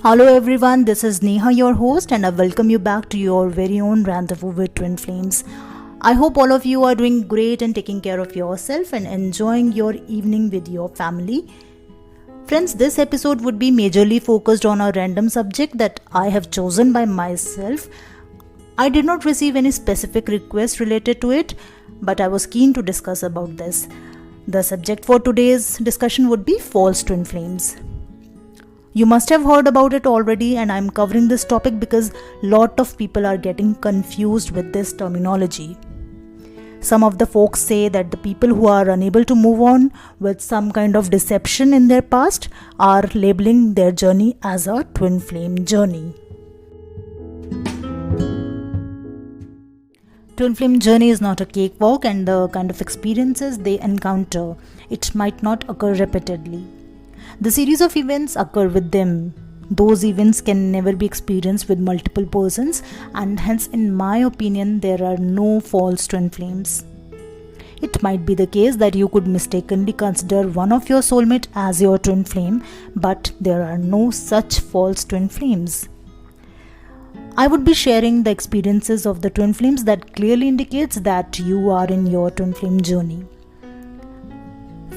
Hello everyone, this is Neha, your host, and I welcome you back to your very own Rendezvous with Twin Flames. I hope all of you are doing great and taking care of yourself and enjoying your evening with your family. Friends, this episode would be majorly focused on a random subject that I have chosen by myself. I did not receive any specific request related to it, but I was keen to discuss about this. The subject for today's discussion would be false twin flames. You must have heard about it already, and I'm covering this topic because lot of people are getting confused with this terminology. Some of the folks say that the people who are unable to move on with some kind of deception in their past are labeling their journey as a twin flame journey. Twin flame journey is not a cakewalk, and the kind of experiences they encounter, it might not occur repeatedly. The series of events occur with them. Those events can never be experienced with multiple persons, and hence in my opinion there are no false twin flames. It might be the case that you could mistakenly consider one of your soulmate as your twin flame, but there are no such false twin flames. I would be sharing the experiences of the twin flames that clearly indicates that you are in your twin flame journey.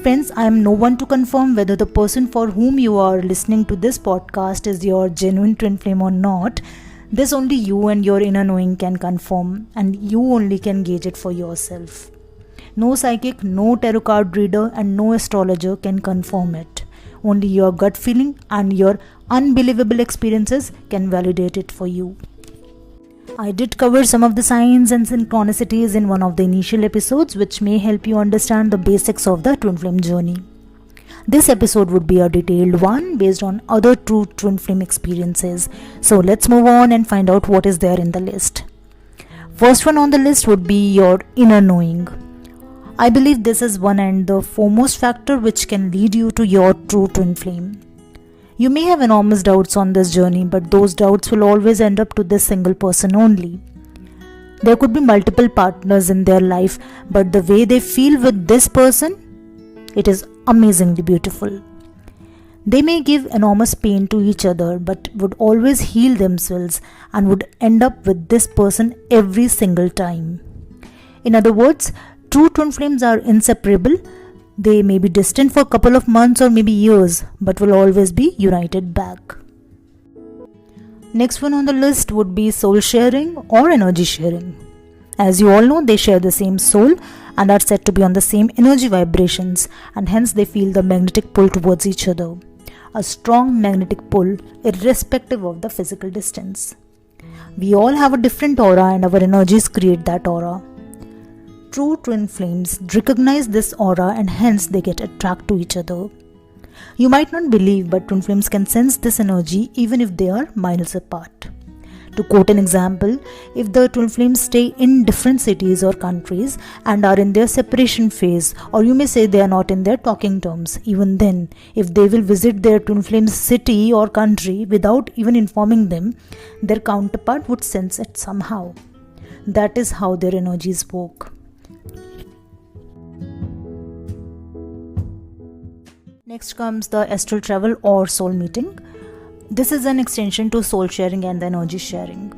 Friends, I am no one to confirm whether the person for whom you are listening to this podcast is your genuine twin flame or not. This only you and your inner knowing can confirm, and you only can gauge it for yourself. No psychic, no tarot card reader, and no astrologer can confirm it. Only your gut feeling and your unbelievable experiences can validate it for you. I did cover some of the signs and synchronicities in one of the initial episodes, which may help you understand the basics of the twin flame journey. This episode would be a detailed one based on other true twin flame experiences. So let's move on and find out what is there in the list. First one on the list would be your inner knowing. I believe this is one and the foremost factor which can lead you to your true twin flame. You may have enormous doubts on this journey, but those doubts will always end up to this single person only. There could be multiple partners in their life, but the way they feel with this person, it is amazingly beautiful. They may give enormous pain to each other, but would always heal themselves and would end up with this person every single time. In other words, true twin flames are inseparable. They may be distant for a couple of months or maybe years, but will always be united back. Next one on the list would be soul sharing or energy sharing. As you all know, they share the same soul and are said to be on the same energy vibrations, and hence they feel the magnetic pull towards each other. A strong magnetic pull irrespective of the physical distance. We all have a different aura, and our energies create that aura. True twin flames recognize this aura, and hence they get attracted to each other. You might not believe, but twin flames can sense this energy even if they are miles apart. To quote an example, if the twin flames stay in different cities or countries and are in their separation phase, or you may say they are not in their talking terms, even then, if they will visit their twin flame's city or country without even informing them, their counterpart would sense it somehow. That is how their energies work. Next comes the astral travel or soul meeting. This is an extension to soul sharing and energy sharing.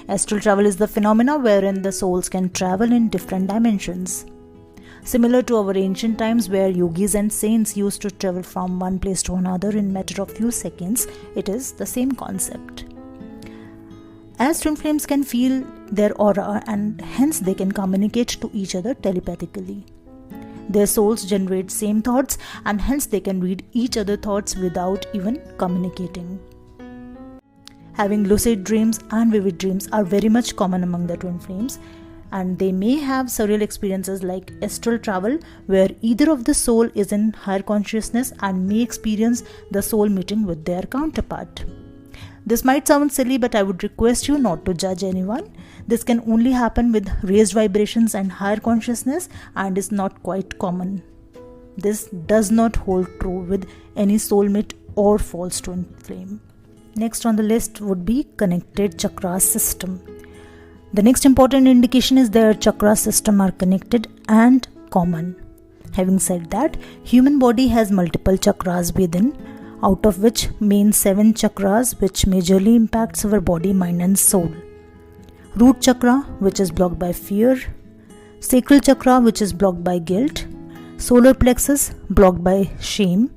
Astral travel is the phenomena wherein the souls can travel in different dimensions. Similar to our ancient times where yogis and saints used to travel from one place to another in a matter of few seconds, it is the same concept. As twin flames can feel their aura, and hence they can communicate to each other telepathically. Their souls generate same thoughts, and hence they can read each other's thoughts without even communicating. Having lucid dreams and vivid dreams are very much common among the twin flames, and they may have surreal experiences like astral travel, where either of the soul is in higher consciousness and may experience the soul meeting with their counterpart. This might sound silly, but I would request you not to judge anyone. This can only happen with raised vibrations and higher consciousness, and is not quite common. This does not hold true with any soulmate or false twin flame. Next on the list would be connected chakra system. The next important indication is their chakra system are connected and common. Having said that, human body has multiple chakras within. out of which main 7 chakras which majorly impacts our body, mind and soul. Root chakra, which is blocked by fear. Sacral chakra, which is blocked by guilt. Solar plexus, blocked by shame.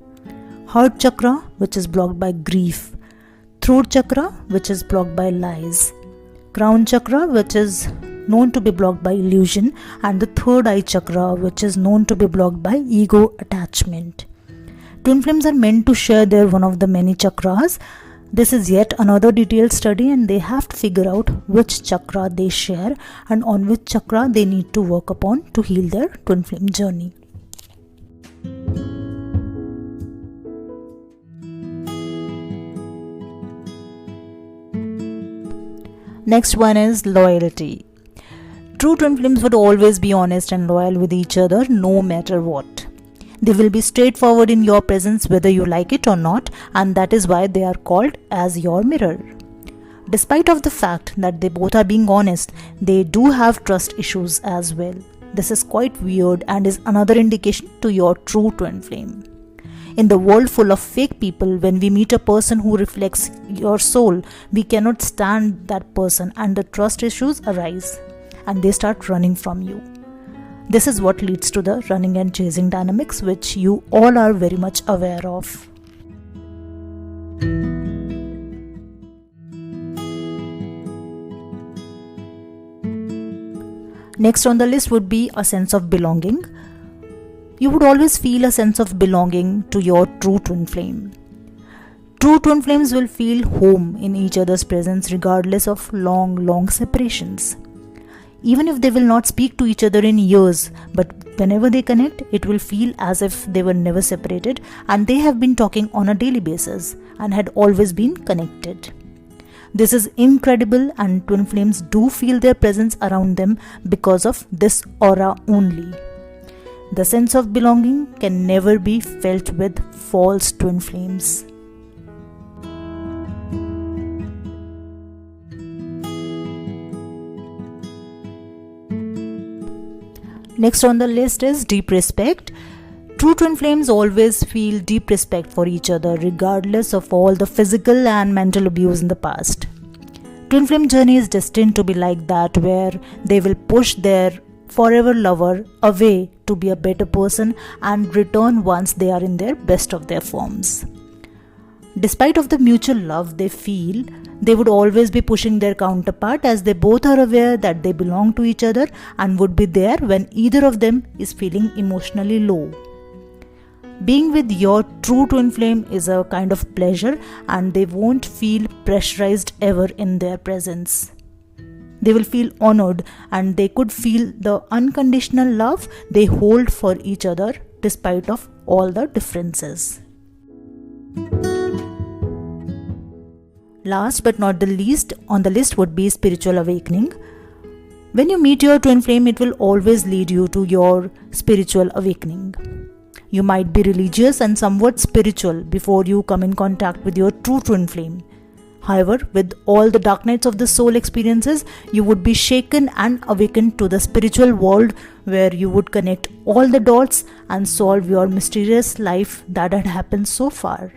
Heart chakra, which is blocked by grief. Throat chakra, which is blocked by lies. Crown chakra, which is known to be blocked by illusion, and the third eye chakra, which is known to be blocked by ego attachment. Twin flames are meant to share their one of the many chakras. This is yet another detailed study, and they have to figure out which chakra they share and on which chakra they need to work upon to heal their twin flame journey. Next one is loyalty. True twin flames would always be honest and loyal with each other no matter what. They will be straightforward in your presence whether you like it or not, and that is why they are called as your mirror. Despite of the fact that they both are being honest, they do have trust issues as well. This is quite weird and is another indication to your true twin flame. In the world full of fake people, when we meet a person who reflects your soul, we cannot stand that person and the trust issues arise and they start running from you. This is what leads to the running and chasing dynamics, which you all are very much aware of. Next on the list would be a sense of belonging. You would always feel a sense of belonging to your true twin flame. True twin flames will feel home in each other's presence regardless of long separations. Even if they will not speak to each other in years, but whenever they connect, it will feel as if they were never separated and they have been talking on a daily basis and had always been connected. This is incredible, and twin flames do feel their presence around them because of this aura only. The sense of belonging can never be felt with false twin flames. Next on the list is deep respect. True twin flames always feel deep respect for each other regardless of all the physical and mental abuse in the past. Twin flame journey is destined to be like that, where they will push their forever lover away to be a better person and return once they are in their best of their forms. Despite of the mutual love they feel, they would always be pushing their counterpart, as they both are aware that they belong to each other and would be there when either of them is feeling emotionally low. Being with your true twin flame is a kind of pleasure, and they won't feel pressurized ever in their presence. They will feel honored, and they could feel the unconditional love they hold for each other despite of all the differences. Last but not the least on the list would be spiritual awakening. When you meet your twin flame, it will always lead you to your spiritual awakening. You might be religious and somewhat spiritual before you come in contact with your true twin flame. However, with all the dark nights of the soul experiences, you would be shaken and awakened to the spiritual world, where you would connect all the dots and solve your mysterious life that had happened so far.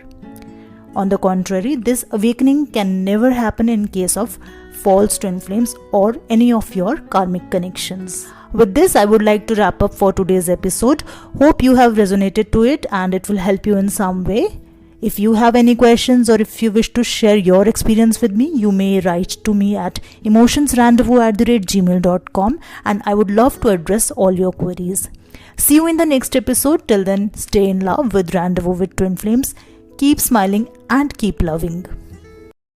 On the contrary, this awakening can never happen in case of false twin flames or any of your karmic connections. With this, I would like to wrap up for today's episode. Hope you have resonated to it and it will help you in some way. If you have any questions or if you wish to share your experience with me, you may write to me at emotionsrandevous@gmail.com, and I would love to address all your queries. See you in the next episode. Till then, stay in love with Rendezvous with Twin Flames. Keep smiling and keep loving.